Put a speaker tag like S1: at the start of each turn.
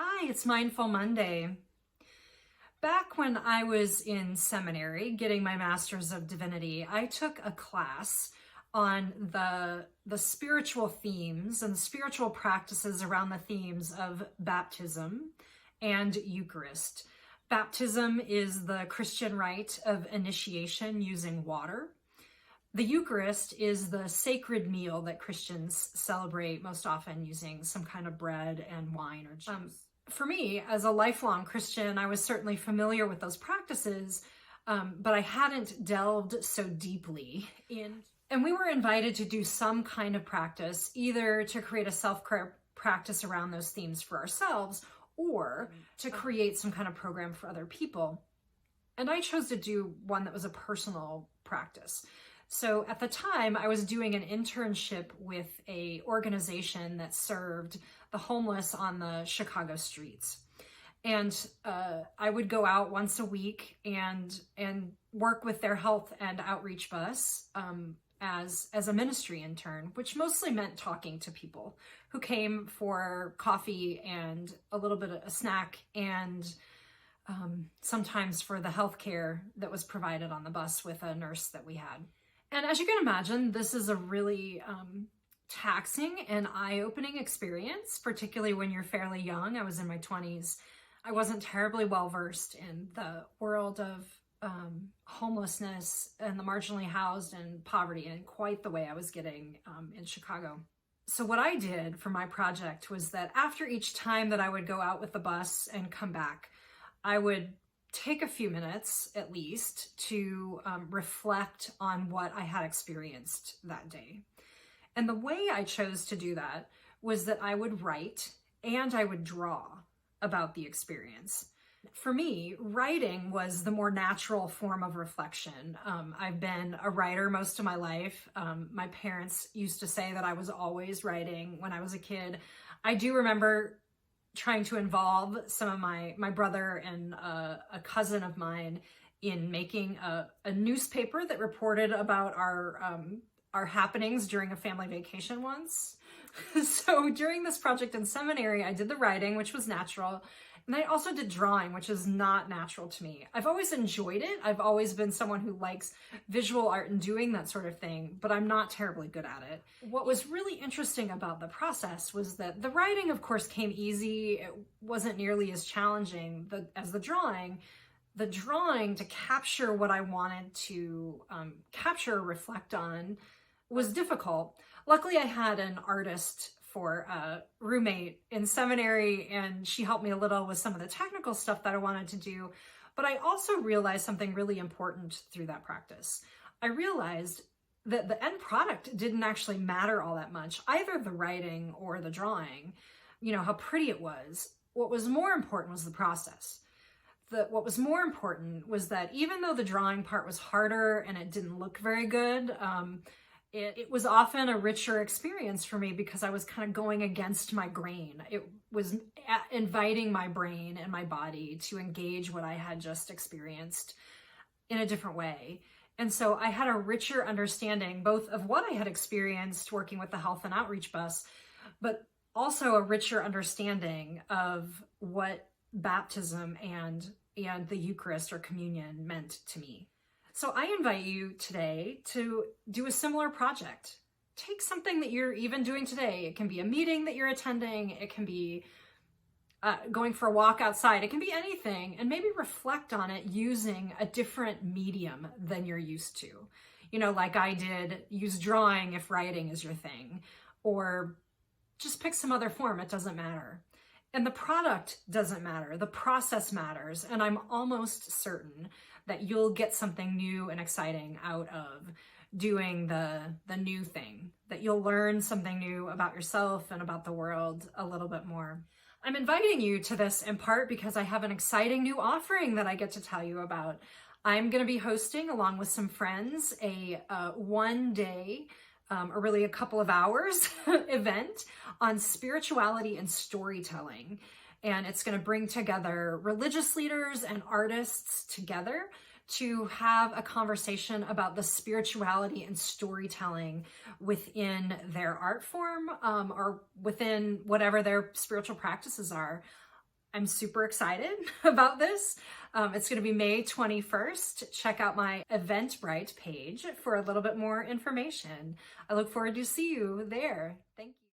S1: Hi, it's Mindful Monday. Back when I was in seminary getting my Masters of Divinity, I took a class on the spiritual themes and spiritual practices around the themes of baptism and Eucharist. Baptism is the Christian rite of initiation using water. The Eucharist is the sacred meal that Christians celebrate most often using some kind of bread and wine or juice. For me, as a lifelong Christian, I was certainly familiar with those practices, but I hadn't delved so deeply in. And we were invited to do some kind of practice, either to create a self-care practice around those themes for ourselves, or to create some kind of program for other people. And I chose to do one that was a personal practice. So at the time, I was doing an internship with an organization that served the homeless on the Chicago streets. And I would go out once a week and work with their health and outreach bus as a ministry intern, which mostly meant talking to people who came for coffee and a little bit of a snack and sometimes for the health care that was provided on the bus with a nurse that we had. And as you can imagine, this is a really taxing and eye-opening experience, particularly when you're fairly young. I was in my 20s. I wasn't terribly well-versed in the world of homelessness and the marginally housed and poverty in quite the way I was getting in Chicago. So what I did for my project was that after each time that I would go out with the bus and come back, I would take a few minutes at least to reflect on what I had experienced that day. And the way I chose to do that was that I would write and I would draw about the experience. For me, writing was the more natural form of reflection. I've been a writer most of my life. My parents used to say that I was always writing when I was a kid. I do remember trying to involve some of my brother and a cousin of mine in making a newspaper that reported about our happenings during a family vacation once. So during this project in seminary, I did the writing, which was natural. And I also did drawing, which is not natural to me. I've always enjoyed it. I've always been someone who likes visual art and doing that sort of thing, but I'm not terribly good at it. What was really interesting about the process was that the writing, of course, came easy. It wasn't nearly as challenging as the drawing. The drawing, to capture what I wanted to capture or reflect on, was difficult. Luckily, I had an artist for a roommate in seminary, and she helped me a little with some of the technical stuff that I wanted to do. But I also realized something really important through that practice. I realized that the end product didn't actually matter all that much, either the writing or the drawing, how pretty it was. What was more important was the process. What was more important was that even though the drawing part was harder and it didn't look very good, it was often a richer experience for me because I was kind of going against my grain. It was inviting my brain and my body to engage what I had just experienced in a different way. And so I had a richer understanding both of what I had experienced working with the health and outreach bus, but also a richer understanding of what baptism and the Eucharist or communion meant to me. So I invite you today to do a similar project. Take something that you're even doing today. It can be a meeting that you're attending. It can be going for a walk outside. It can be anything, and maybe reflect on it using a different medium than you're used to. Like I did, use drawing if writing is your thing, or just pick some other form. It doesn't matter. And the product doesn't matter. The process matters. And I'm almost certain that you'll get something new and exciting out of doing the new thing, that you'll learn something new about yourself and about the world a little bit more. I'm inviting you to this in part because I have an exciting new offering that I get to tell you about. I'm going to be hosting, along with some friends, a one-day, or really a couple of hours event on spirituality and storytelling. And it's going to bring together religious leaders and artists together to have a conversation about the spirituality and storytelling within their art form or within whatever their spiritual practices are. I'm super excited about this. It's going to be May 21st. Check out my Eventbrite page for a little bit more information. I look forward to see you there. Thank you.